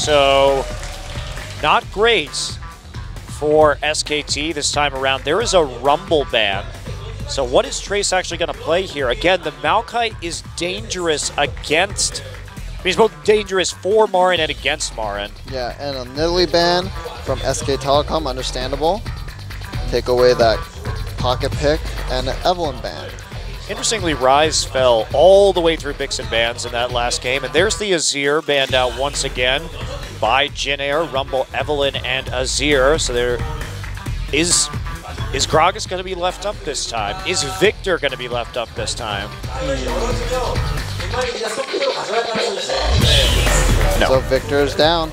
So, not great for SKT this time around. There is a Rumble ban. So what is Trace actually going to play here? Again, the Maokai is dangerous against... He's both dangerous for Marin and against Marin. Yeah, and a Nidalee ban from SK Telecom, understandable. Take away that pocket pick, and an Evelyn ban. Interestingly, Rise fell all the way through picks and bans in that last game. And there's the Azir banned out once again by Jinair, Rumble, Evelyn, and Azir. So there is Gragas going to be left up this time? Is Victor going to be left up this time? No. So Victor's down.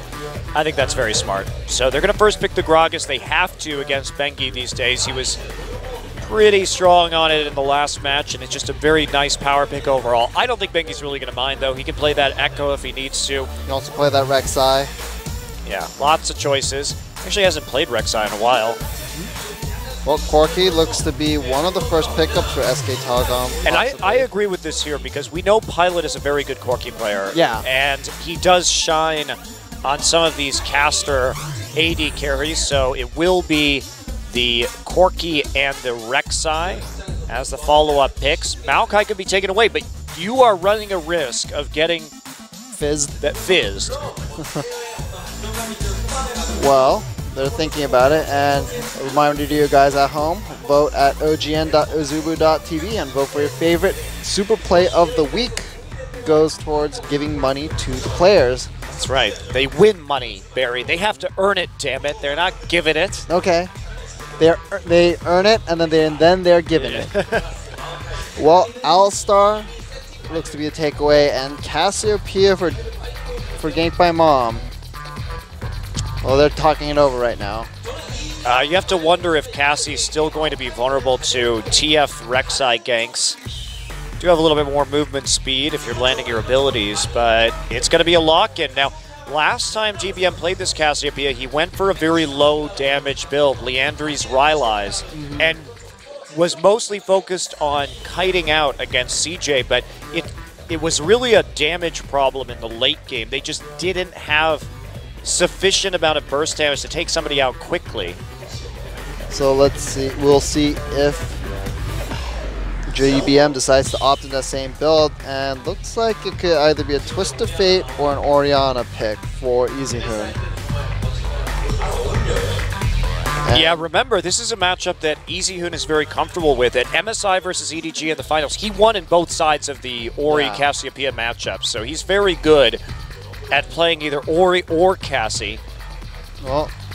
I think that's very smart. So they're going to first pick the Gragas. They have to against Bengi these days. He was pretty strong on it in the last match, and it's just a very nice power pick overall. I don't think Bengi's really going to mind, though. He can play that Echo if he needs to. He can also play that Rek'Sai. Yeah, lots of choices. Actually hasn't played Rek'Sai in a while. Well, Corki looks to be one of the first pickups for SK Telecom. And I agree with this here because we know Pilot is a very good Corki player. Yeah. And he does shine on some of these caster AD carries, so it will be the Corki and the Rek'Sai as the follow-up picks. Maokai could be taken away, but you are running a risk of getting fizzed. Well, they're thinking about it, and a reminder to you guys at home, vote at ogn.uzubu.tv and vote for your favorite super play of the week. Goes towards giving money to the players. That's right. They win money, Barry. They have to earn it, damn it. They're not giving it. Okay. They earn it, and then they're giving it. Well, Alistar looks to be a takeaway, and Cassiopeia for ganked by Mom. Well, they're talking it over right now. You have to wonder if Cassie's still going to be vulnerable to TF Rek'Sai ganks. Do have a little bit more movement speed if you're landing your abilities, but it's going to be a lock-in. Now, last time GBM played this Cassiopeia, he went for a very low damage build, Leandri's Rylai's, and was mostly focused on kiting out against CJ, but it was really a damage problem in the late game. They just didn't have sufficient amount of burst damage to take somebody out quickly. So let's see. We'll see if GBM decides to opt in that same build, and looks like it could either be a Twist of Fate or an Orianna pick for EasyHoon. Yeah, remember, this is a matchup that EasyHoon is very comfortable with. At MSI versus EDG in the finals, he won in both sides of the Ori-Cassiopeia matchup, so he's very good at playing either Ori or Cassie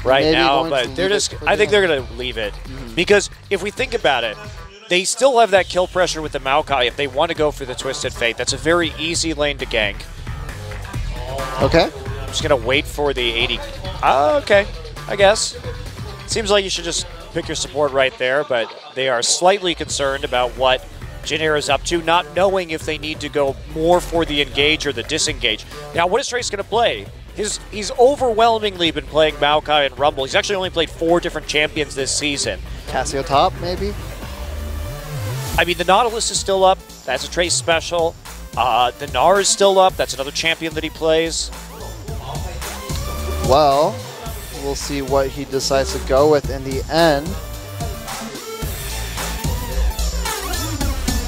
right now, but they're just, I think they're going to leave it. Because if we think about it, they still have that kill pressure with the Maokai if they want to go for the Twisted Fate. That's a very easy lane to gank. Okay. I'm just going to wait for the 80. Okay, I guess. Seems like you should just pick your support right there, but they are slightly concerned about what Jinair is up to, not knowing if they need to go more for the engage or the disengage. Now, what is Trace going to play? He's overwhelmingly been playing Maokai and Rumble. He's actually only played 4 different champions this season. Cassio top, maybe? I mean, the Nautilus is still up. That's a Trace special. The Gnar is still up. That's another champion that he plays. Well, we'll see what he decides to go with in the end.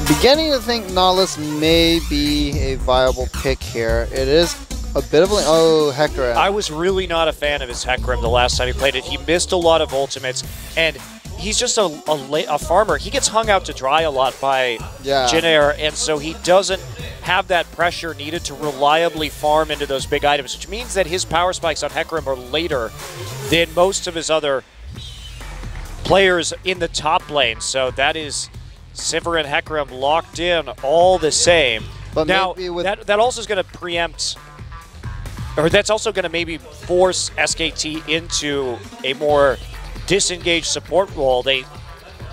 Beginning to think Nautilus may be a viable pick here. It is a bit of a... Oh, Hecarim. I was really not a fan of his Hecarim the last time he played it. He missed a lot of ultimates, and he's just a farmer. He gets hung out to dry a lot by Jinair, and so he doesn't have that pressure needed to reliably farm into those big items, which means that his power spikes on Hecarim are later than most of his other players in the top lane. So that is Sivir and Hecarim locked in all the same. But now, that also is going to preempt, or that's also going to maybe force SKT into a more disengaged support role.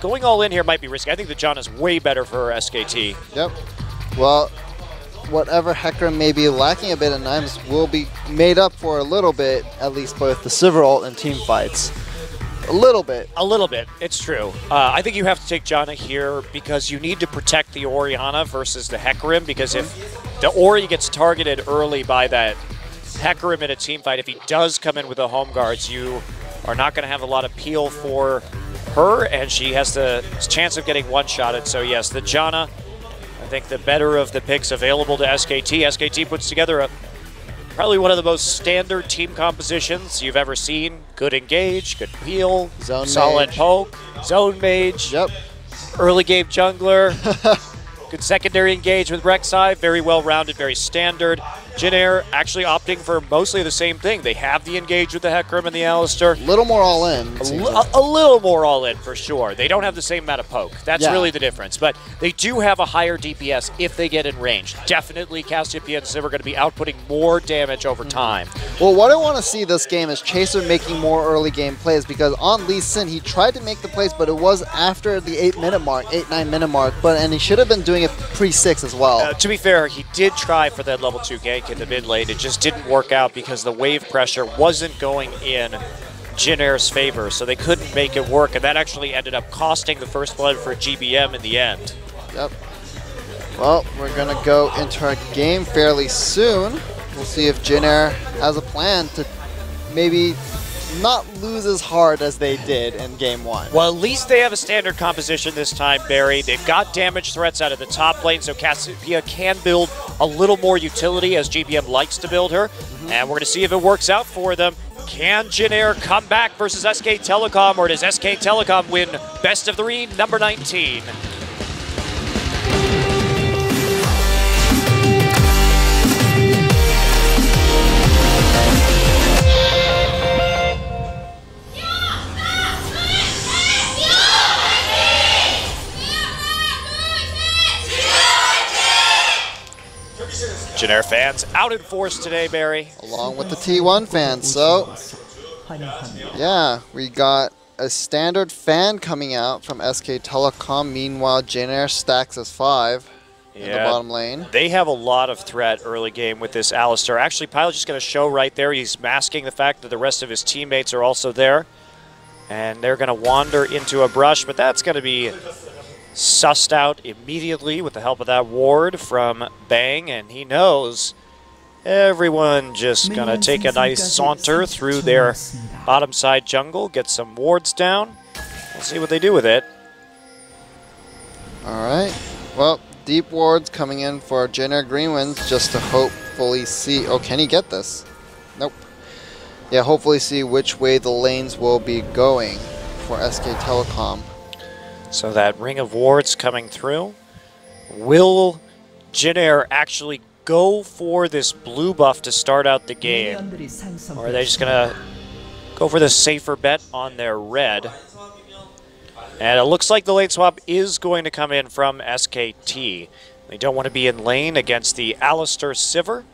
Going all in here might be risky. I think the John is way better for SKT. Yep. Well, whatever Hecarim may be lacking a bit at times will be made up for a little bit, at least both the Sivir ult and team fights. A little bit. A little bit. It's true. I think you have to take Janna here because you need to protect the Orianna versus the Hecarim, because if the Ori gets targeted early by that Hecarim in a team fight, if he does come in with the home guards, you are not going to have a lot of peel for her, and she has the chance of getting one-shotted. So yes, the Janna, I think the better of the picks available to SKT. SKT puts together probably one of the most standard team compositions you've ever seen. Good engage, good peel, zone solid mage. poke, zone mage, Yep. early game jungler, good secondary engage with Rek'Sai, very well-rounded, very standard. Jin Air actually opting for mostly the same thing. They have the engage with the Hecarim and the Alistar. A little more all in. A little more all in for sure. They don't have the same amount of poke. That's really the difference. But they do have a higher DPS if they get in range. Definitely Cassiopeia and Civ are going to be outputting more damage over time. Well, what I want to see this game is Chaser making more early game plays, because on Lee Sin, he tried to make the plays, but it was after the 8-minute mark, 9 minute mark, and he should have been doing it pre-6 as well. To be fair, he did try for that level 2 gank in the mid lane. It just didn't work out because the wave pressure wasn't going in Jin Air's favor, so they couldn't make it work, and that actually ended up costing the first blood for GBM in the end. Yep. Well, we're going to go into our game fairly soon. We'll see if Jin Air has a plan to maybe not lose as hard as they did in game 1. Well, at least they have a standard composition this time, Barry. They've got damage threats out of the top lane, so Cassiopeia can build a little more utility as GBM likes to build her. And we're going to see if it works out for them. Can Jin Air come back versus SK Telecom, or does SK Telecom win best of 3, number 19? Jin Air fans out in force today, Barry. Along with the T1 fans. So, yeah, we got a standard fan coming out from SK Telecom. Meanwhile, Jin Air stacks as 5 in the bottom lane. They have a lot of threat early game with this Alistar. Actually, Pilot's just going to show right there. He's masking the fact that the rest of his teammates are also there. And they're going to wander into a brush, but that's going to be sussed out immediately with the help of that ward from Bang, and he knows everyone just gonna take a nice saunter through their bottom side jungle, get some wards down. We'll see what they do with it. Alright, well, deep wards coming in for Jin Air Greenwinds just to hopefully see, oh, can he get this? Nope. Yeah, hopefully see which way the lanes will be going for SK Telecom. So that ring of wards coming through. Will Jin Air actually go for this blue buff to start out the game? Or are they just going to go for the safer bet on their red? And it looks like the lane swap is going to come in from SKT. They don't want to be in lane against the Alistar Sivir.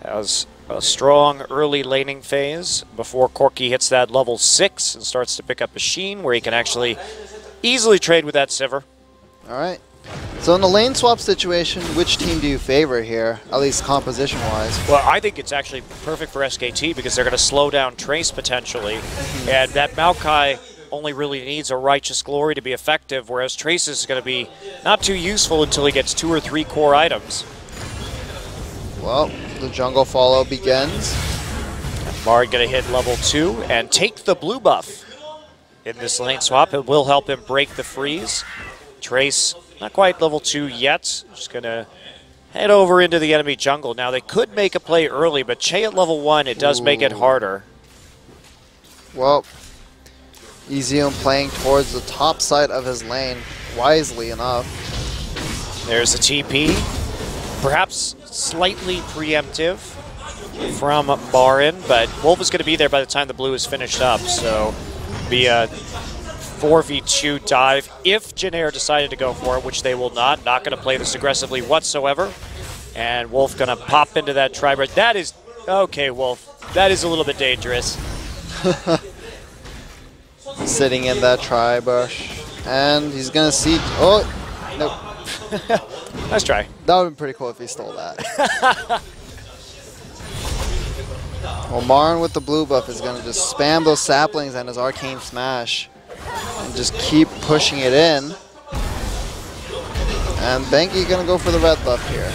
Has a strong early laning phase before Corki hits that level 6 and starts to pick up a Sheen where he can actually easily trade with that Sivir. All right. So in the lane swap situation, which team do you favor here, at least composition-wise? Well, I think it's actually perfect for SKT because they're going to slow down Trace potentially, and that Maokai only really needs a Righteous Glory to be effective, whereas Trace is going to be not too useful until he gets 2 or 3 core items. Well, the jungle follow begins. Bard going to hit level 2 and take the blue buff. In this lane swap, it will help him break the freeze. Trace, not quite level 2 yet. Just going to head over into the enemy jungle. Now, they could make a play early, but Che at level 1, it does make it harder. Well, Ezium playing towards the top side of his lane, wisely enough. There's a TP. Perhaps slightly preemptive from Barin, but Wolf is going to be there by the time the blue is finished up, so be a 4v2 dive if Jin Air decided to go for it, which they will not. Not going to play this aggressively whatsoever. And Wolf going to pop into that tri-bread. That is, okay, Wolf, that is a little bit dangerous. Sitting in that tri-bush. And he's going to see, oh, nope. Nice try. That would have been pretty cool if he stole that. Well, Marin with the blue buff is going to just spam those saplings and his arcane smash and just keep pushing it in. And Benki going to go for the red buff here.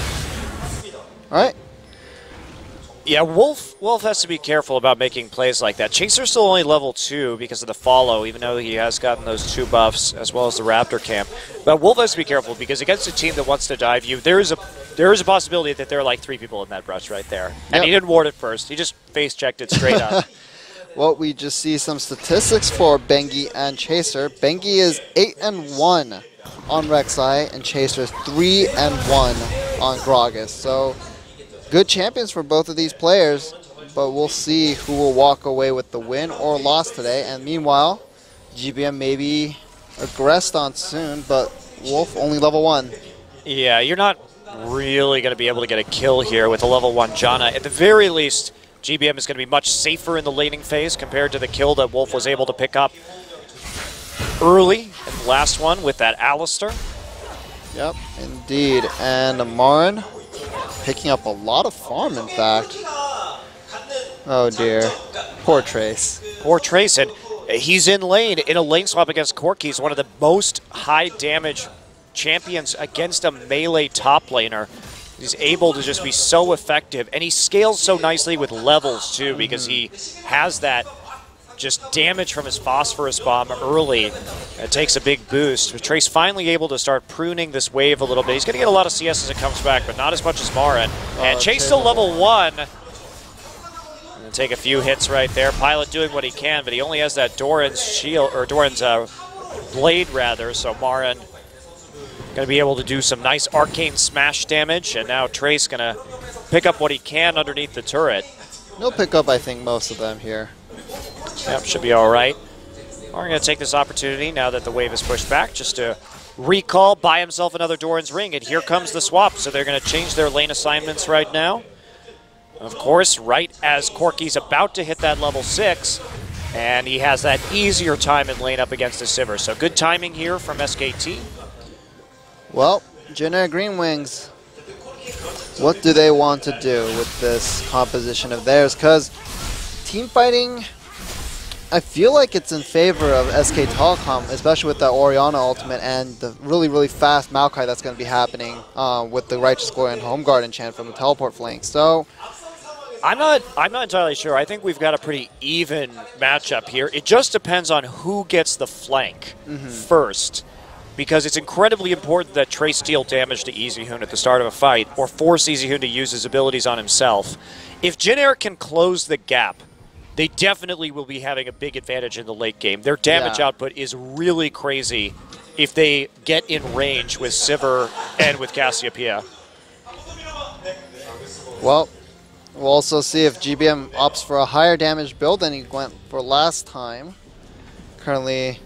All right. Yeah, Wolf has to be careful about making plays like that. Chaser's still only level 2 because of the follow, even though he has gotten those 2 buffs as well as the Raptor camp. But Wolf has to be careful because against a team that wants to dive you, there is a possibility that there are like 3 people in that brush right there. And he didn't ward it first. He just face checked it straight up. Well, we just see some statistics for Bengi and Chaser. Bengi is 8-1 on Rek'Sai, and Chaser is 3-1 on Gragas. So good champions for both of these players, but we'll see who will walk away with the win or loss today. And meanwhile, GBM may be aggressed on soon, but Wolf only level 1. Yeah, you're not really going to be able to get a kill here with a level 1 Janna. At the very least, GBM is going to be much safer in the laning phase compared to the kill that Wolf was able to pick up early in the last one with that Alistar. Yep, indeed. And Marin picking up a lot of farm, in fact. Oh dear. Poor Trace. Poor Trace, and he's in lane, in a lane swap against Corki. He's one of the most high damage champions against a melee top laner. He's able to just be so effective, and he scales so nicely with levels too, because he has that just damage from his Phosphorus Bomb early. It takes a big boost. But Trace finally able to start pruning this wave a little bit. He's going to get a lot of CS as it comes back, but not as much as Marin. And Chase still level 1. And take a few hits right there. Pilot doing what he can, but he only has that Doran's shield, or Doran's blade rather, so Marin going to be able to do some nice arcane smash damage, and now Trace going to pick up what he can underneath the turret. He'll pick up, I think, most of them here. Yep, should be all right. We're going to take this opportunity now that the wave is pushed back just to recall, buy himself another Doran's Ring, and here comes the swap. So they're going to change their lane assignments right now. Of course, right as Corki's about to hit that level 6, and he has that easier time in lane up against the Sivir. So good timing here from SKT. Well, Generic Green Wings, what do they want to do with this composition of theirs? Because team fighting, I feel like it's in favor of SK Telecom, especially with the Orianna ultimate and the really, really fast Maokai that's going to be happening with the Righteous Glory and Home Guard enchant from the teleport flank. So I'm not entirely sure. I think we've got a pretty even matchup here. It just depends on who gets the flank first, because it's incredibly important that Trace deal damage to EasyHoon at the start of a fight, or force EasyHoon to use his abilities on himself. If Jin can close the gap, they definitely will be having a big advantage in the late game. Their damage output is really crazy if they get in range with Sivir and with Cassiopeia. Well, we'll also see if GBM opts for a higher damage build than he went for last time. Currently,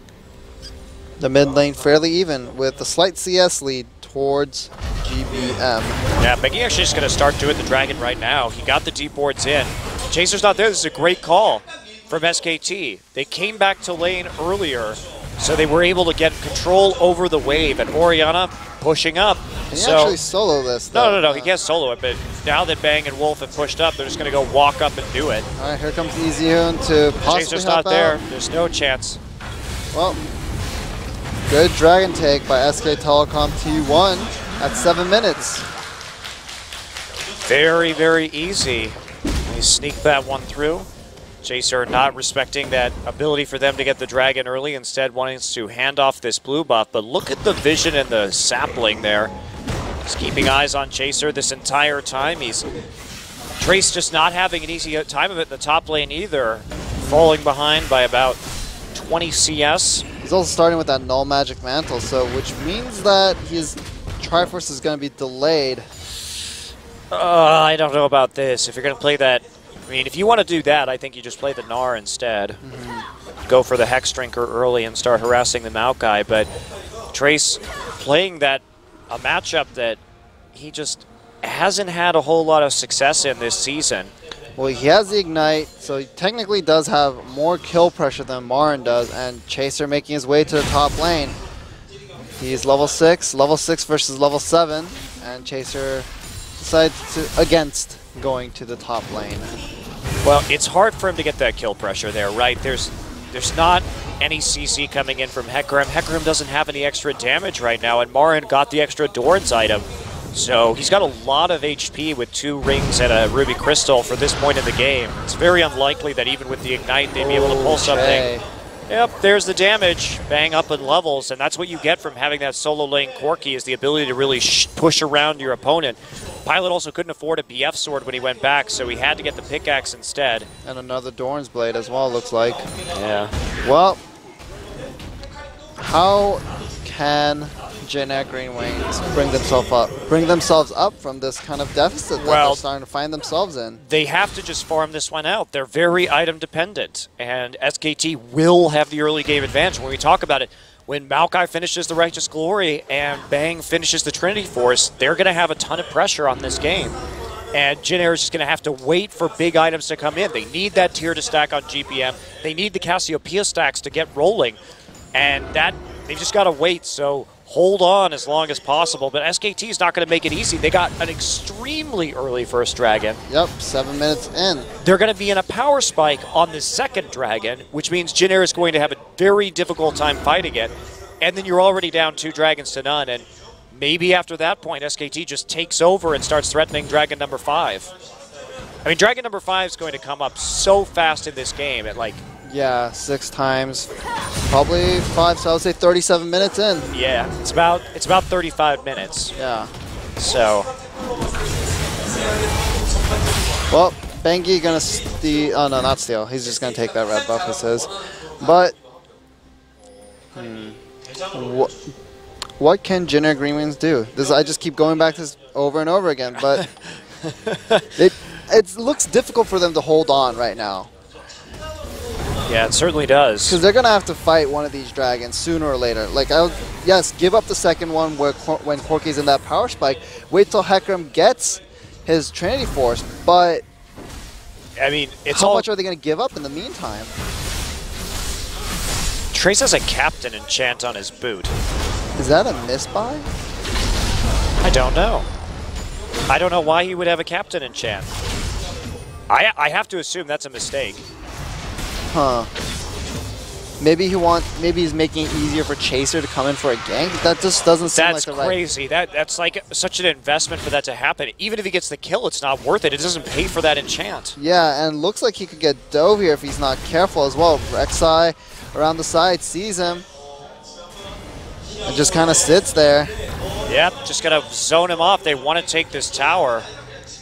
the mid lane fairly even with a slight CS lead towards GBM. Yeah, Bengi actually just going to start doing the dragon right now. He got the deep boards in. Chaser's not there. This is a great call from SKT. They came back to lane earlier, so they were able to get control over the wave, and Orianna pushing up. Can he actually solo this, though? No, he can't solo it, but now that Bang and Wolf have pushed up, they're just going to go walk up and do it. All right, here comes EasyHoon to possibly Chaser's help not there. out. There's no chance. Well, good dragon take by SK Telecom T1 at 7 minutes. Very, very easy. They sneak that one through. Chaser not respecting that ability for them to get the dragon early, instead wanting to hand off this blue buff. But look at the vision and the sapling there. He's keeping eyes on Chaser this entire time. Trace just not having an easy time of it in the top lane either. Falling behind by about 20 CS. He's also starting with that null magic mantle, so which means that his Triforce is going to be delayed. I don't know about this. If you're going to play that, I mean, if you want to do that, I think you just play the Gnar instead. Go for the Hex Drinker early and start harassing the Maokai. But Trace playing that, a matchup that he just hasn't had a whole lot of success in this season. Well, he has the Ignite, so he technically does have more kill pressure than Marin does, and Chaser making his way to the top lane. He's level 6 versus level 7, and Chaser decides against going to the top lane. Well, it's hard for him to get that kill pressure there, right? There's not any CC coming in from Hecarim. Hecarim doesn't have any extra damage right now, and Marin got the extra Doran's item. So he's got a lot of HP with 2 rings and a Ruby Crystal for this point in the game. It's very unlikely that even with the Ignite they'd be able to pull something. Yep, there's the damage. Bang up in levels, and that's what you get from having that solo lane Corki, is the ability to really push around your opponent. Pilot also couldn't afford a BF sword when he went back, so he had to get the pickaxe instead. And another Dorn's Blade as well, looks like. Yeah. Well, how can Generic Green Wings bring themselves up from this kind of deficit that they're starting to find themselves in? They have to just farm this one out. They're very item dependent, and SKT will have the early game advantage. When we talk about it, when Maokai finishes the Righteous Glory and Bang finishes the Trinity Force, they're going to have a ton of pressure on this game. And Jin Air is just going to have to wait for big items to come in. They need that tier to stack on GPM. They need the Cassiopeia stacks to get rolling. And that they've just got to wait. So hold on as long as possible. But SKT is not going to make it easy. They got an extremely early first dragon. Yep, 7 minutes in. They're going to be in a power spike on the second dragon, which means Jin Air is going to have a very difficult time fighting it. And then you're already down 2 dragons to none. And maybe after that point, SKT just takes over and starts threatening dragon number 5. I mean, dragon number 5 is going to come up so fast in this game at like... Yeah, 6 times, probably 5, so I would say 37 minutes in. Yeah, it's about 35 minutes. Yeah. So. Well, Bengi gonna steal. Oh no, not steal. He's just gonna take that red buff as his. But what can Jin Air Green Wings do? I just keep going back to this over and over again, but it looks difficult for them to hold on right now. Yeah, it certainly does. Because they're going to have to fight one of these dragons sooner or later. Like, yes, give up the second one when Corki's in that power spike. Wait till Hecarim gets his Trinity Force, but I mean, how much are they going to give up in the meantime? Trace has a Captain Enchant on his boot. Is that a misbuy? I don't know. I don't know why he would have a Captain Enchant. I have to assume that's a mistake. Huh. Maybe he's making it easier for Chaser to come in for a gank. That just doesn't seem like the right... That's crazy. That's like such an investment for that to happen. Even if he gets the kill, it's not worth it. It doesn't pay for that enchant. Yeah, and looks like he could get dove here if he's not careful as well. Rek'Sai around the side sees him and just kind of sits there. Yep, just gotta zone him off. They want to take this tower.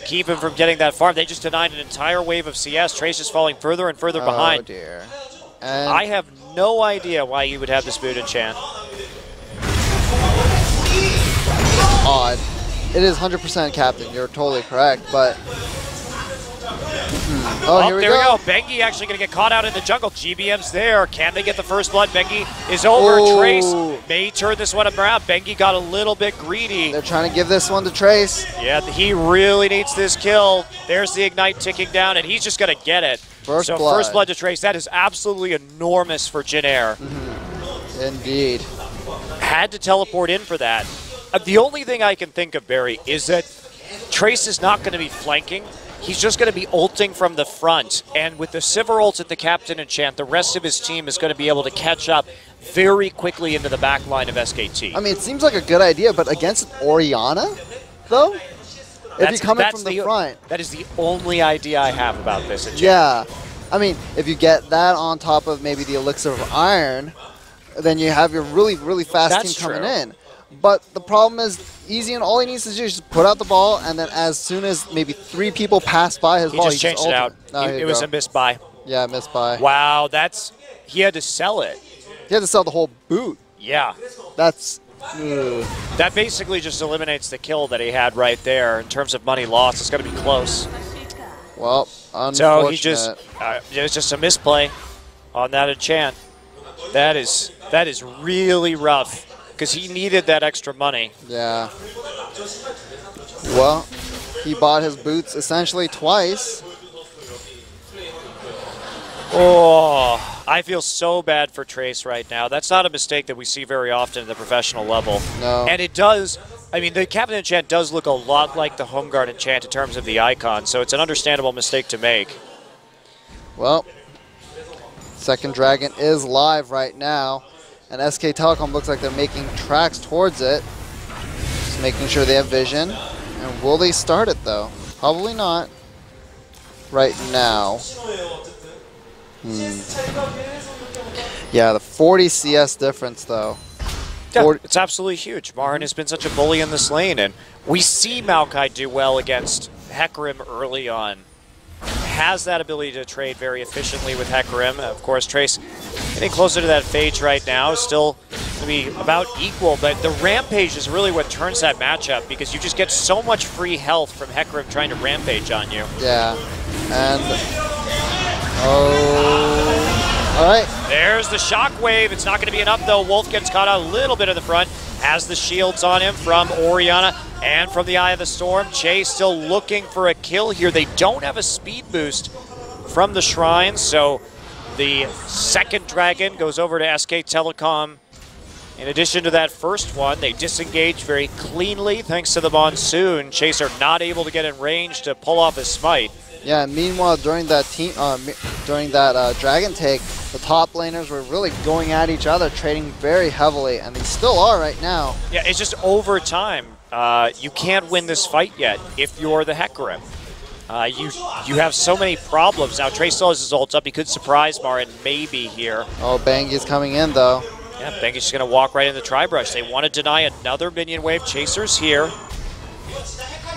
Keep him from getting that farm. They just denied an entire wave of CS. Trace is falling further and further behind. Oh dear. And I have no idea why you would have this boot enchant. Odd. It is 100% Captain. You're totally correct, but... Oh, here we go. Bengi actually going to get caught out in the jungle. GBM's there. Can they get the first blood? Bengi is over. Ooh. Trace may turn this one around. Bengi got a little bit greedy. They're trying to give this one to Trace. Yeah, he really needs this kill. There's the Ignite ticking down, and he's just going to get it. First blood to Trace. That is absolutely enormous for Jin Air. Indeed. Had to teleport in for that. The only thing I can think of, Barry, is that Trace is not going to be flanking. He's just going to be ulting from the front. And with the Sivir ult at the Captain Enchant, the rest of his team is going to be able to catch up very quickly into the back line of SKT. I mean, it seems like a good idea, but against Orianna, though? If you come in from the front. That is the only idea I have about this. Enchant. Yeah. I mean, if you get that on top of maybe the Elixir of Iron, then you have your really, really fast team coming in. But the problem is, Easy and all he needs to do is just put out the ball, and then as soon as maybe 3 people pass by his ball, he just changed it out. It was a misbuy. Yeah, misbuy. Wow, he had to sell it. He had to sell the whole boot. Yeah. That's... That basically just eliminates the kill that he had right there in terms of money lost. It's going to be close. Well, unfortunate. So it was just a misplay on that enchant. That is really rough because he needed that extra money. Yeah. Well, he bought his boots essentially twice. Oh, I feel so bad for Trace right now. That's not a mistake that we see very often at the professional level. No. And it does, I mean, the Captain Enchant does look a lot like the Home Guard Enchant in terms of the icon, so it's an understandable mistake to make. Well, second dragon is live right now, and SK Telecom looks like they're making tracks towards it. Just making sure they have vision. And will they start it, though? Probably not. Right now. Yeah, the 40 CS difference, though. Yeah, it's absolutely huge. Marin has been such a bully in this lane, and we see Maokai do well against Hecarim early on. Has that ability to trade very efficiently with Hecarim. Of course, Trace getting closer to that Phage right now. Still going to be about equal, but the Rampage is really what turns that matchup because you just get so much free health from Hecarim trying to Rampage on you. Yeah, and... Oh... All right. There's the shockwave. It's not going to be enough, though. Wolf gets caught out a little bit in the front. Has the shields on him from Orianna and from the Eye of the Storm. Chase still looking for a kill here. They don't have a speed boost from the Shrine, so the second dragon goes over to SK Telecom. In addition to that first one, they disengage very cleanly thanks to the Monsoon. Chase are not able to get in range to pull off his smite. Yeah, meanwhile, during that dragon take, the top laners were really going at each other, trading very heavily, and they still are right now. Yeah, it's just over time. You can't win this fight yet if you're the Hecarim. You have so many problems. Now, Trace still has his ult up. He could surprise Marin maybe here. Oh, Bangi's coming in, though. Yeah, Bangi's just going to walk right in the Tri-Brush. They want to deny another minion wave. Chaser's here.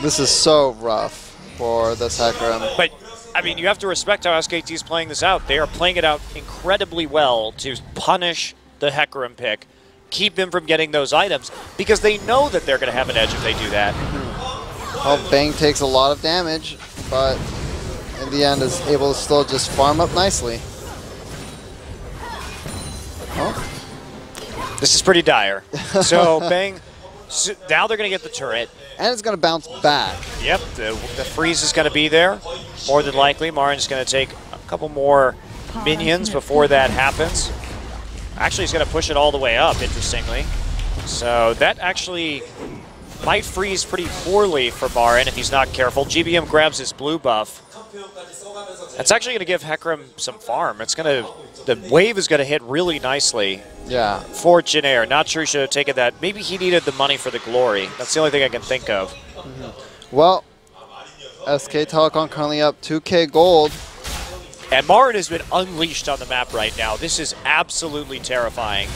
This is so rough for this Hecarim. But, I mean, you have to respect how SKT is playing this out. They are playing it out incredibly well to punish the Hecarim pick, keep him from getting those items, because they know that they're going to have an edge if they do that. Well, Bang takes a lot of damage, but in the end is able to still just farm up nicely. Oh. This is pretty dire. So, Bang, now they're going to get the turret. And it's going to bounce back. Yep, the freeze is going to be there, more than likely. Marin's going to take a couple more minions before that happens. Actually, he's going to push it all the way up, interestingly. So that actually might freeze pretty poorly for Marin if he's not careful. GBM grabs his blue buff. That's actually going to give Hecarim some farm. It's going to, the wave is going to hit really nicely. Yeah. For Jinair. Not sure he should have taken that. Maybe he needed the money for the glory. That's the only thing I can think of. Well, SK Telecom currently up 2K gold. And Marin has been unleashed on the map right now. This is absolutely terrifying.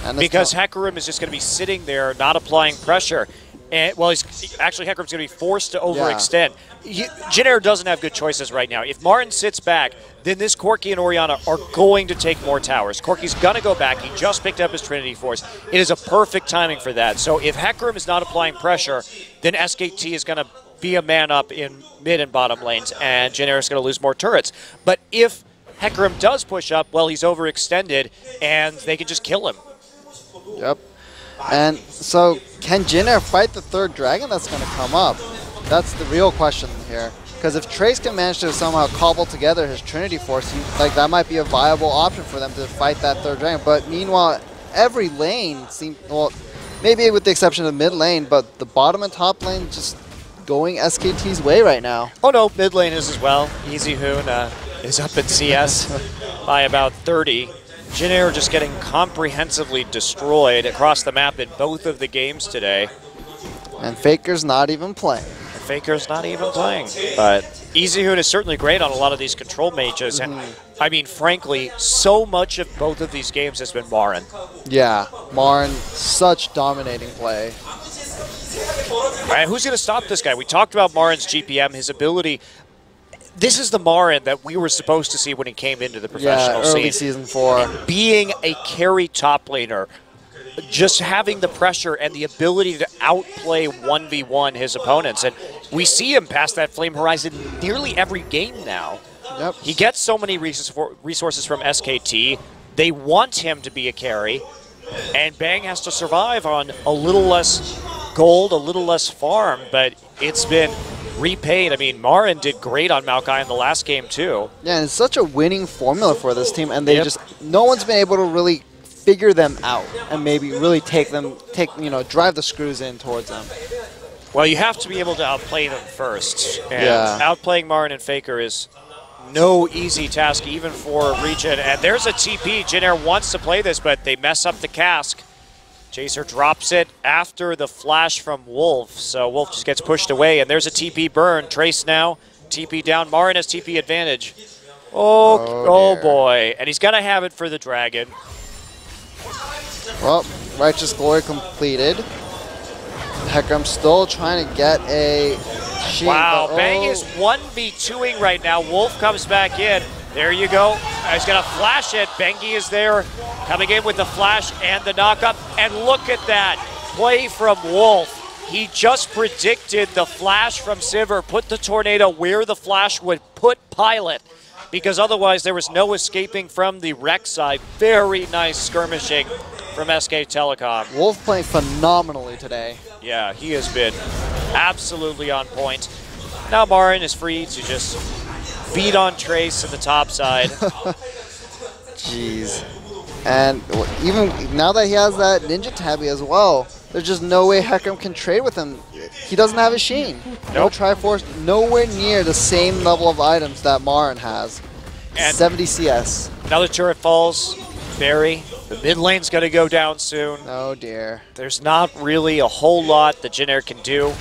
And because Hecarim is just going to be sitting there, not applying pressure. And, well, actually, Hecarim's going to be forced to overextend. Jinair doesn't have good choices right now. If Marin sits back, then this Corki and Orianna are going to take more towers. Corki's going to go back. He just picked up his Trinity Force. It is a perfect timing for that. So if Hecarim is not applying pressure, then SKT is going to be a man up in mid and bottom lanes, and Jinair is going to lose more turrets. But if Hecarim does push up, well, he's overextended, and they can just kill him. Yep. And so, can Jinair fight the third dragon that's going to come up? That's the real question here. Because if Trace can manage to somehow cobble together his Trinity Force, that might be a viable option for them to fight that third dragon. But meanwhile, every lane seems, well, maybe with the exception of mid lane, but the bottom and top lane just going SKT's way right now. Oh no, mid lane is as well. Easy Hoon is up in CS by about 30. Jinair just getting comprehensively destroyed across the map in both of the games today. And Faker's not even playing. Faker's not even playing. But Easy Hoon is certainly great on a lot of these control mages. And I mean, frankly, so much of both of these games has been Marin. Yeah, Marin, such dominating play. All right, who's going to stop this guy? We talked about Marin's GPM, his ability. This is the Marin that we were supposed to see when he came into the professional scene. Early Season 4. And being a carry top laner, just having the pressure and the ability to outplay 1v1 his opponents. And we see him past that flame horizon nearly every game now. Yep. He gets so many resources from SKT. They want him to be a carry. And Bang has to survive on a little less gold, a little less farm, but it's been repaid. I mean, Marin did great on Maokai in the last game too. Yeah, and it's such a winning formula for this team, and they no one's been able to really figure them out and maybe really drive the screws in towards them. Well, you have to be able to outplay them first. And outplaying Marin and Faker is no easy task, even for Regen. And there's a TP. Jinair wants to play this, but they mess up the cask. Chaser drops it after the flash from Wolf, so Wolf just gets pushed away, and there's a TP burn. Trace now, TP down. Marin has TP advantage. Oh boy, and he's got to have it for the Dragon. Well, Righteous Glory completed. Hecarim still trying to get a sheet. Wow, Bang is 1v2ing right now. Wolf comes back in. There you go. He's going to flash it. Bengi is there, coming in with the flash and the knockup. And look at that play from Wolf. He just predicted the flash from Sivir, put the tornado where the flash would put Pilot, because otherwise there was no escaping from the wreck side. Very nice skirmishing from SK Telecom. Wolf playing phenomenally today. Yeah, he has been absolutely on point. Now Marin is free to just beat on Trace in the top side. Jeez. And even now that he has that Ninja Tabby as well, there's just no way Hecarim can trade with him. He doesn't have a Sheen. No Triforce, nowhere near the same level of items that Marin has. And 70 CS. Another turret falls. Barry. The mid lane's going to go down soon. Oh dear. There's not really a whole lot that Jin Air can do.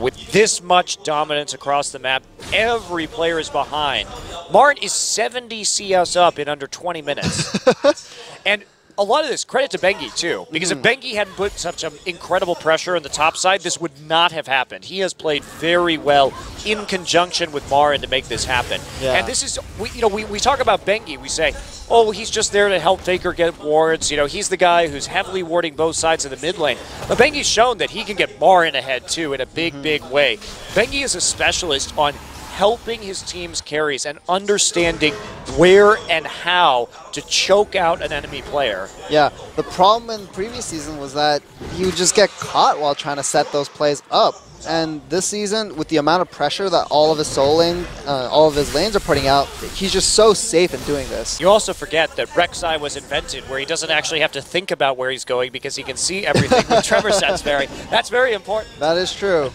With this much dominance across the map, every player is behind. Marin is 70 CS up in under 20 minutes. And a lot of this, credit to Bengi too, because if Bengi hadn't put such an incredible pressure on the top side, this would not have happened. He has played very well in conjunction with Marin to make this happen. Yeah. And this is, we talk about Bengi, we say, oh, he's just there to help Faker get wards. He's the guy who's heavily warding both sides of the mid lane. But Bengi's shown that he can get Marin ahead too in a big, big way. Bengi is a specialist on helping his team's carries and understanding where and how to choke out an enemy player. Yeah, the problem in the previous season was that he would just get caught while trying to set those plays up. And this season, with the amount of pressure that all of his solo lane, all of his lanes are putting out, he's just so safe in doing this. You also forget that Rek'Sai was invented where he doesn't actually have to think about where he's going because he can see everything with Trevor Sets Barry. That's very important. That is true.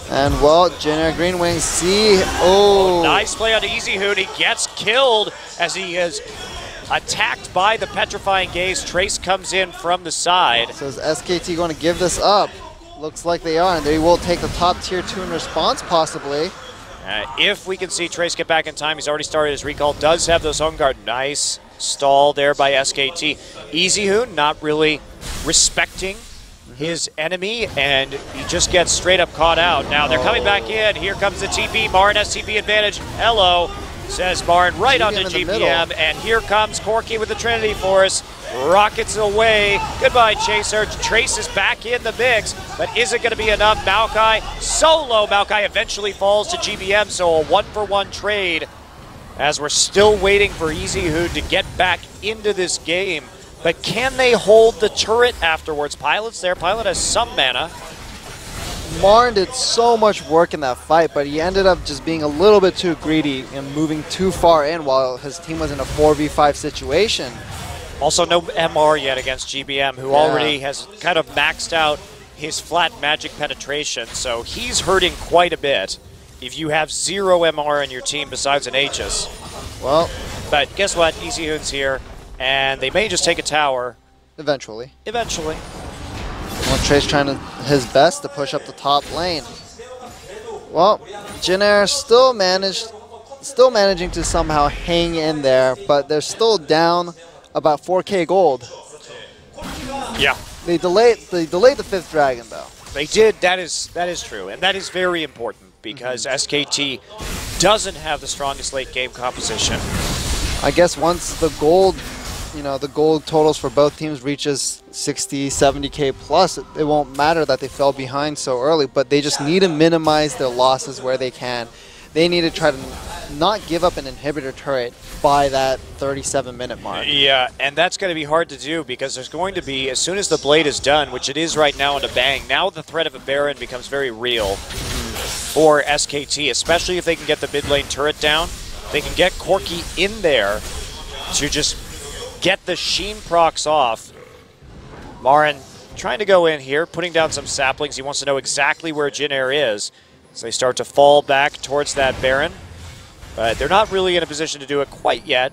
And well, Jin Air Green Wings see. Oh, nice play on Easy Hoon. He gets killed as he is attacked by the Petrifying Gaze. Trace comes in from the side. So is SKT going to give this up? Looks like they are, and they will take the top tier 2 in response, possibly. If we can see Trace get back in time, he's already started his recall. Does have those home guard. Nice stall there by SKT. Easy Hoon not really respecting his enemy, and he just gets straight up caught out. Now they're coming back in. Here comes the TP. Marin has TP advantage. Hello, says Marin right onto GPM, and here comes Corki with the Trinity Force. Rockets away. Goodbye, Chaser. Trace is back in the mix, but is it going to be enough? Maokai, solo Maokai eventually falls to GBM, so a 1-for-1 trade as we're still waiting for Easy Hoon to get back into this game. But can they hold the turret afterwards? Pilot's there. Pilot has some mana. Marin did so much work in that fight, but he ended up just being a little bit too greedy and moving too far in while his team was in a 4v5 situation. Also, no MR yet against GBM, who already has kind of maxed out his flat magic penetration, so he's hurting quite a bit if you have 0 MR in your team besides an Aegis. Well, but guess what? Easy Hoon's here, and they may just take a tower. Eventually. Eventually. Well, Trace trying his best to push up the top lane. Well, Jin Air still managing to somehow hang in there, but they're still down about 4K gold. Yeah. They delayed the 5th dragon though. They did. That is true, and that is very important because SKT doesn't have the strongest late game composition. I guess once the gold, the gold totals for both teams reaches 60, 70K plus, it won't matter that they fell behind so early, but they just need to minimize their losses where they can. They need to try to not give up an inhibitor turret by that 37-minute mark. Yeah, and that's going to be hard to do because there's going to be, as soon as the blade is done, which it is right now into Bang, now the threat of a Baron becomes very real for SKT, especially if they can get the mid lane turret down. They can get Corki in there to just get the Sheen procs off. Marin trying to go in here, putting down some saplings. He wants to know exactly where Jin Air is. So they start to fall back towards that Baron. But they're not really in a position to do it quite yet.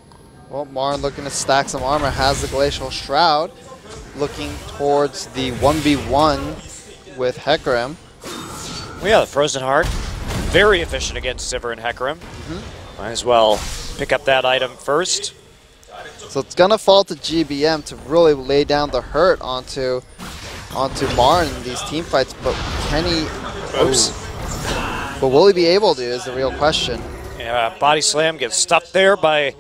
Well, Marin looking to stack some armor, has the Glacial Shroud. looking towards the 1v1 with Hecarim. Well, yeah, the Frozen Heart, very efficient against Sivir and Hecarim. Might as well pick up that item first. So it's going to fall to GBM to really lay down the hurt onto Marn in these team fights, but can he... Oops. But will he be able to is the real question. Yeah, body slam gets stuffed there by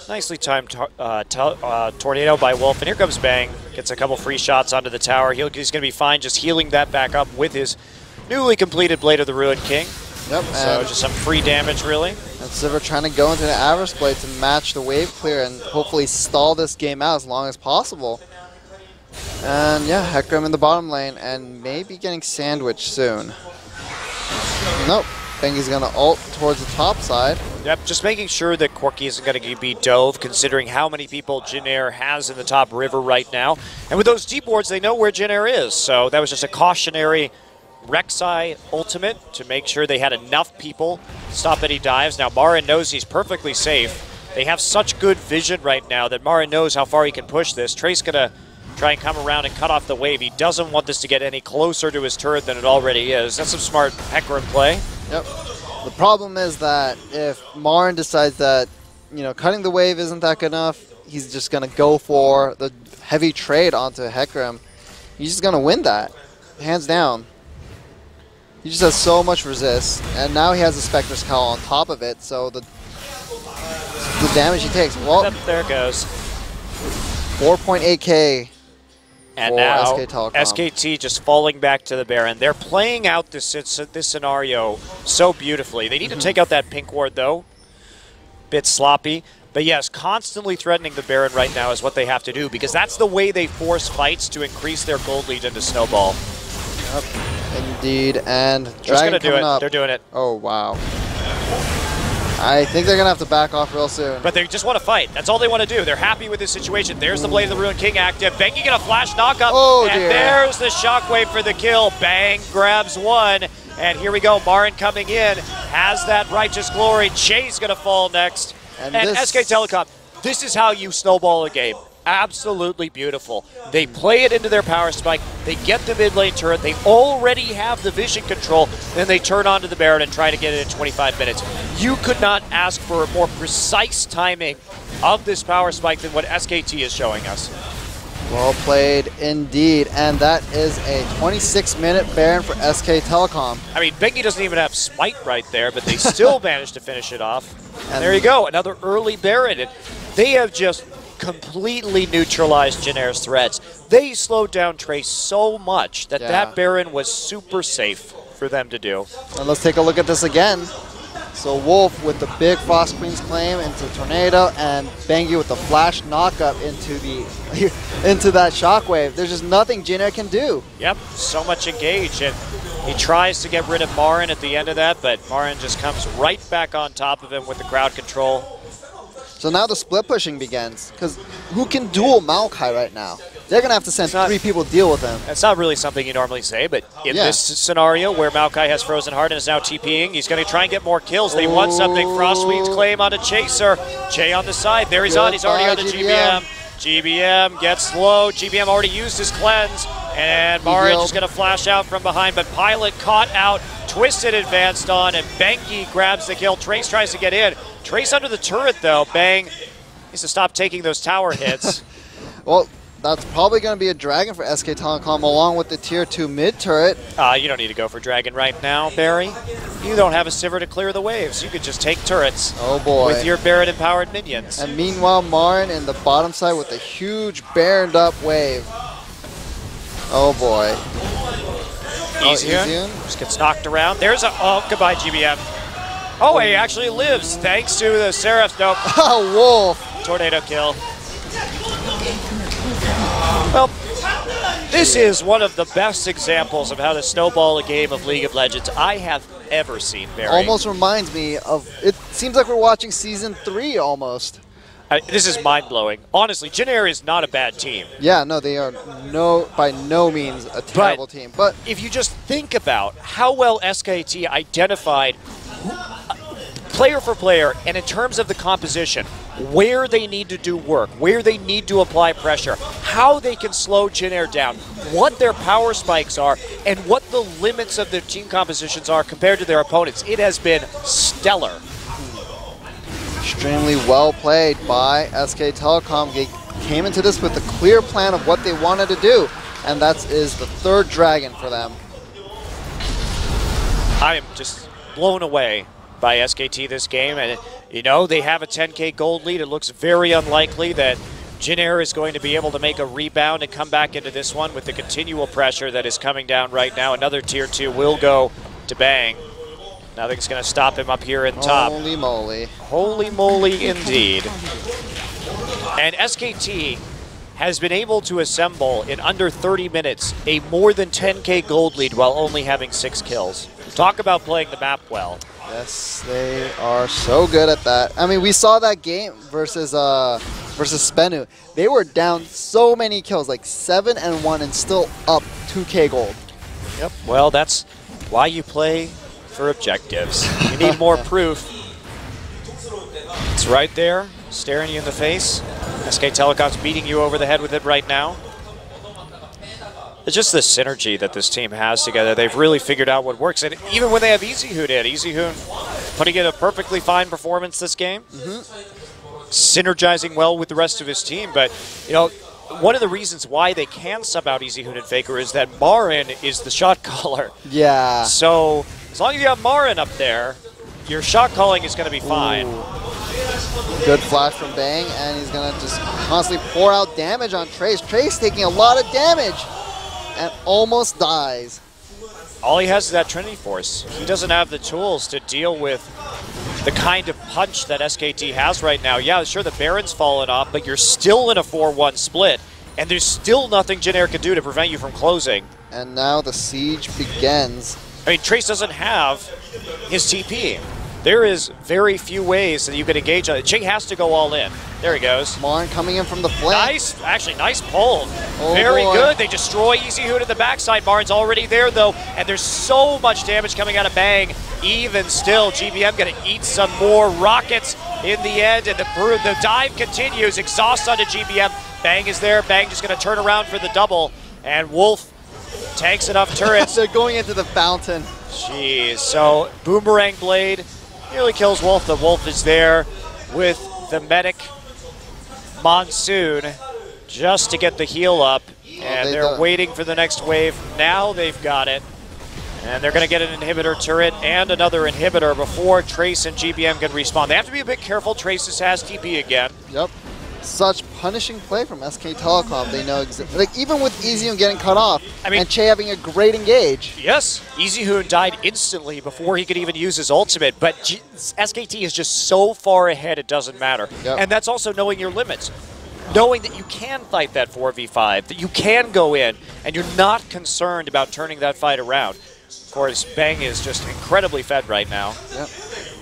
nicely timed tornado by Wolf. And here comes Bang. Gets a couple free shots onto the tower. He's going to be fine just healing that back up with his newly completed Blade of the Ruined King. Yep. So just some free damage, really. And Sivir trying to go into the Avarice Blade to match the wave clear and hopefully stall this game out as long as possible. And yeah, Hecarim in the bottom lane and maybe getting sandwiched soon. Nope. Bengi's going to ult towards the top side. Yep, just making sure that Corki isn't going to be dove, considering how many people Jin Air has in the top river right now. And with those deep wards, they know where Jin Air is. So that was just a cautionary Rek'Sai ultimate to make sure they had enough people to stop any dives. Now Marin knows he's perfectly safe. They have such good vision right now that Marin knows how far he can push this. Trace going to try and come around and cut off the wave. He doesn't want this to get any closer to his turret than it already is. That's some smart Hecarim play. Yep. The problem is that if Marin decides that, you know, cutting the wave isn't that good enough, he's just going to go for the heavy trade onto Hecarim. He's just going to win that, hands down. He just has so much resist, and now he has a Spectre's Cowl on top of it, so the damage he takes. Well, yep, there it goes. 4.8k. And now SK Telecom. SKT just falling back to the Baron. They're playing out this scenario so beautifully. They need to take out that pink ward, though. Bit sloppy. But yes, constantly threatening the Baron right now is what they have to do, because that's the way they force fights to increase their gold lead into Snowball. Yep, indeed. And Dragon coming up. They're doing it. Oh, wow. I think they're going to have to back off real soon. But they just want to fight. That's all they want to do. They're happy with this situation. There's the Blade of the Ruined King active. Bengi gonna flash knockup. Oh, and dear. There's the shockwave for the kill. Bang grabs one. And here we go. Marin coming in. Has that righteous glory. Che's going to fall next. And SK Telecom, this is how you snowball a game. Absolutely beautiful. They play it into their power spike. They get the mid lane turret. They already have the vision control. Then they turn onto the Baron and try to get it in 25 minutes. You could not ask for a more precise timing of this power spike than what SKT is showing us. Well played indeed. And that is a 26-minute Baron for SK Telecom. I mean, Bengi doesn't even have Smite right there, but they still managed to finish it off. And there you go, another early Baron. And they have just completely neutralized Jin Air's threats. They slowed down Trace so much that that Baron was super safe for them to do. And let's take a look at this again. So Wolf with the big Frost Queen's Claim into Tornado, and Bengi with the flash knockup into that shockwave. There's just nothing Jin Air can do. Yep, so much engage, and he tries to get rid of Marin at the end of that, but Marin just comes right back on top of him with the crowd control. So now the split pushing begins, because who can duel Maokai right now? They're going to have to send 3 people to deal with him. That's not really something you normally say, but in this scenario where Maokai has Frozen Heart and is now TPing, he's going to try and get more kills. They want something. Frostweed's claim on a Chaser. Che on the side. There he's on. He's already on the GBM. GBM gets low. GBM already used his cleanse. And Marin is going to flash out from behind, but Pilot caught out. Twisted advanced on, and Bengi grabs the kill. Trace tries to get in. Trace under the turret, though. Bang needs to stop taking those tower hits. Well, that's probably going to be a Dragon for SK Telecom along with the Tier 2 mid turret. You don't need to go for Dragon right now, Barry. You don't have a Sivir to clear the waves. You could just take turrets. Oh boy. With your Baron-empowered minions. And meanwhile, Marin in the bottom side with a huge Baroned up wave. Oh boy. Easy. Just gets knocked around. There's a... Oh, goodbye, GBM. Oh, he actually lives thanks to the Seraph. Nope. Oh, Wolf. Tornado kill. Well, this is one of the best examples of how to snowball a game of League of Legends I have ever seen, Barry. Almost reminds me of... It seems like we're watching Season 3 almost. This is mind-blowing. Honestly, Jin Air is not a bad team. Yeah, no, they are by no means a terrible team. But if you just think about how well SKT identified player for player, and in terms of the composition, where they need to do work, where they need to apply pressure, how they can slow Jin Air down, what their power spikes are, and what the limits of their team compositions are compared to their opponents. It has been stellar. Extremely well played by SK Telecom. They came into this with a clear plan of what they wanted to do, and that is the third dragon for them. I am just blown away by SKT this game, and you know, they have a 10K gold lead. It looks very unlikely that Jin Air is going to be able to make a rebound and come back into this one with the continual pressure that is coming down right now. Another tier 2 will go to Bang. Nothing's going to stop him up here in top. Holy moly. Holy moly indeed. And SKT has been able to assemble in under 30 minutes a more than 10K gold lead while only having 6 kills. Talk about playing the map well. Yes, they are so good at that. I mean, we saw that game versus Spenu. They were down so many kills, like 7-1, and still up 2K gold. Yep, well, that's why you play for objectives. You need more proof. It's right there, staring you in the face. SK Telecom's beating you over the head with it right now. It's just the synergy that this team has together. They've really figured out what works. And even when they have EasyHoon in, EasyHoon putting in a perfectly fine performance this game. Synergizing well with the rest of his team. But, you know, one of the reasons why they can sub out EasyHoon and Faker is that Marin is the shot caller. Yeah. So as long as you have Marin up there, your shot calling is going to be fine. Ooh. Good flash from Bang, and he's going to just constantly pour out damage on Trace. Trace taking a lot of damage and almost dies. All he has is that Trinity Force. He doesn't have the tools to deal with the kind of punch that SKT has right now. Yeah, sure, the Baron's fallen off, but you're still in a 4-1 split, and there's still nothing Jin Air can do to prevent you from closing. And now the siege begins. I mean, Trace doesn't have his TP. There is very few ways that you can engage on it. Jing has to go all in. There he goes. Marin coming in from the flank. Nice, actually, nice pull. Oh, very boy. good. They destroy EasyHoon at the backside. Marin's already there, though, and there's so much damage coming out of Bang. Even still, GBM going to eat some more rockets in the end, and the dive continues. Exhaust onto GBM. Bang is there. Bang just going to turn around for the double, and Wolf tanks enough turrets. They're going into the fountain. Jeez, so Boomerang Blade nearly kills Wolf. The Wolf is there with the medic Monsoon just to get the heal up. And they're waiting for the next wave. Now they've got it. And they're going to get an inhibitor turret and another inhibitor before Trace and GBM can respawn. They have to be a bit careful. Trace has TP again. Yep. Such punishing play from SK Telecom. They know like even with EasyHoon getting cut off, I mean, and Che having a great engage. Yes, EasyHoon died instantly before he could even use his ultimate, but SKT is just so far ahead it doesn't matter. Yep. And that's also knowing your limits. Knowing that you can fight that 4v5, that you can go in, and you're not concerned about turning that fight around. Of course, Bang is just incredibly fed right now. Yep.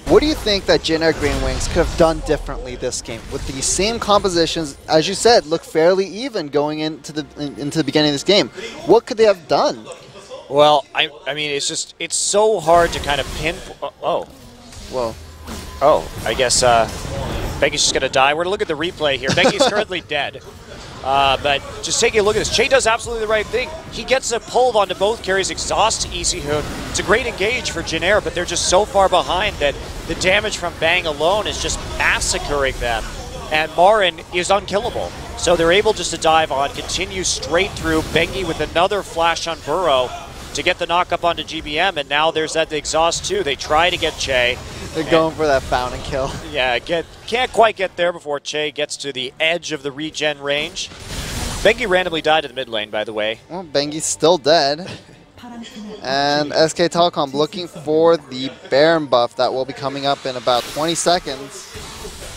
What do you think that Jin Air Green Wings could have done differently this game? With the same compositions, as you said, look fairly even going into the beginning of this game. What could they have done? Well, I mean, it's so hard to kind of pin. Oh. Whoa. Oh, I guess Bengi's just going to die. We're going to look at the replay here. Bengi's currently dead. But just taking a look at this, Che does absolutely the right thing. He gets a pull onto both carries, exhausts EasyHoon. It's a great engage for Jin Air, but they're just so far behind that the damage from Bang alone is just massacring them. And Marin is unkillable. So they're able just to dive on, continue straight through. Bengi with another flash on Burrow to get the knock up onto GBM, and now there's that exhaust too. They try to get Che. They're going for that fountain kill. Yeah, can't quite get there before Che gets to the edge of the regen range. Bengi randomly died in the mid lane, by the way. Well, Bengi's still dead. And SK Telecom looking for the Baron buff that will be coming up in about 20 seconds.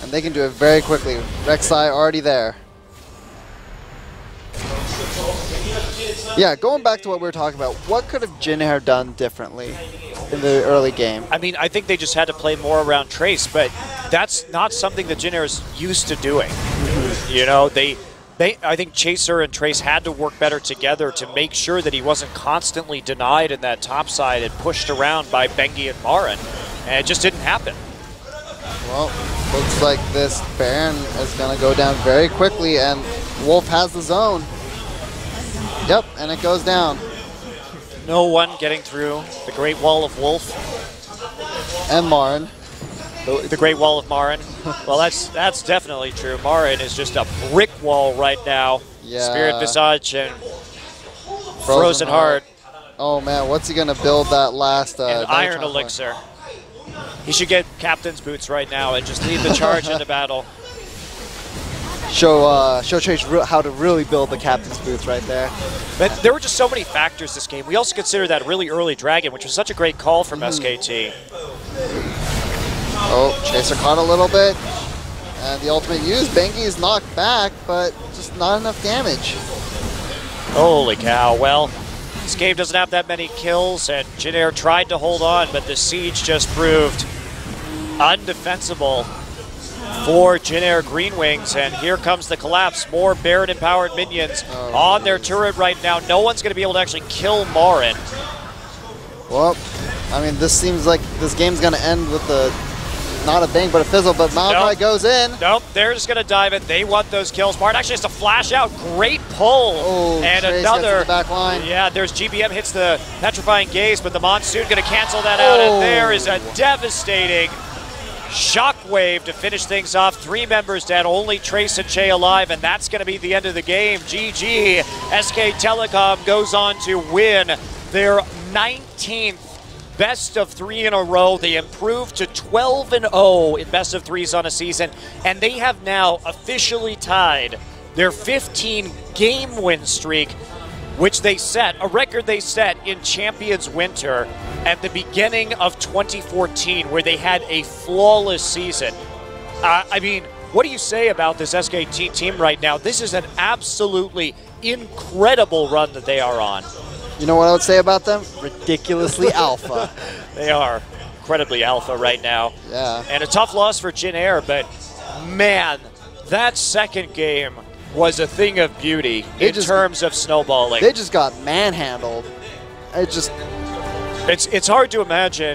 And they can do it very quickly. Rek'Sai already there. Yeah, going back to what we were talking about, what could have Jin Air done differently in the early game? I mean, I think they just had to play more around Trace, but that's not something that Jin Air is used to doing. You know, I think Chaser and Trace had to work better together to make sure that he wasn't constantly denied in that top side and pushed around by Bengi and Marin, and it just didn't happen. Well, Looks like this Baron is going to go down very quickly, and Wolf has the zone. Yep, and it goes down. No one getting through the Great Wall of Wolf. And Marin. The Great Wall of Marin. Well, that's definitely true. Marin is just a brick wall right now. Yeah. Spirit Visage and Frozen Heart. Oh man, what's he gonna build that last? And Iron Elixir. He should get Captain's Boots right now and just lead the charge into battle. Show Chase how to really build the Captain's Boots right there. But there were just so many factors this game. We also considered that really early Dragon, which was such a great call from SKT. Oh, Chaser caught a little bit. And the ultimate used. Bengi is knocked back, but just not enough damage. Holy cow. Well, this game doesn't have that many kills, and Jin Air tried to hold on, but the siege just proved undefensible for Jin Air Green Wings, and here comes the collapse. More Baron-empowered minions on their turret right now. No one's going to be able to actually kill Marin. Well, I mean, this seems like this game's going to end with not a bang, but a fizzle, but Malachi goes in. Nope, they're just going to dive it. They want those kills. Marin actually has to flash out. Great pull. Oh, and Trace another. gets to the back line. Yeah, there's GBM hits the Petrifying Gaze, but the Monsoon going to cancel that out, and there is a devastating shockwave to finish things off. 3 members dead, only Trace and Che alive, and that's going to be the end of the game. GG. SK Telecom goes on to win their 19th best of 3 in a row. They improved to 12-0 in best of 3s on a season, and they have now officially tied their 15-game win streak, which they set, a record they set in Champions Winter at the beginning of 2014, where they had a flawless season. I mean, what do you say about this SKT team right now? This is an absolutely incredible run that they are on. You know what I would say about them? Ridiculously alpha. They are incredibly alpha right now. Yeah. And a tough loss for Jin Air, but man, that second game was a thing of beauty in terms of snowballing. They just got manhandled. It's hard to imagine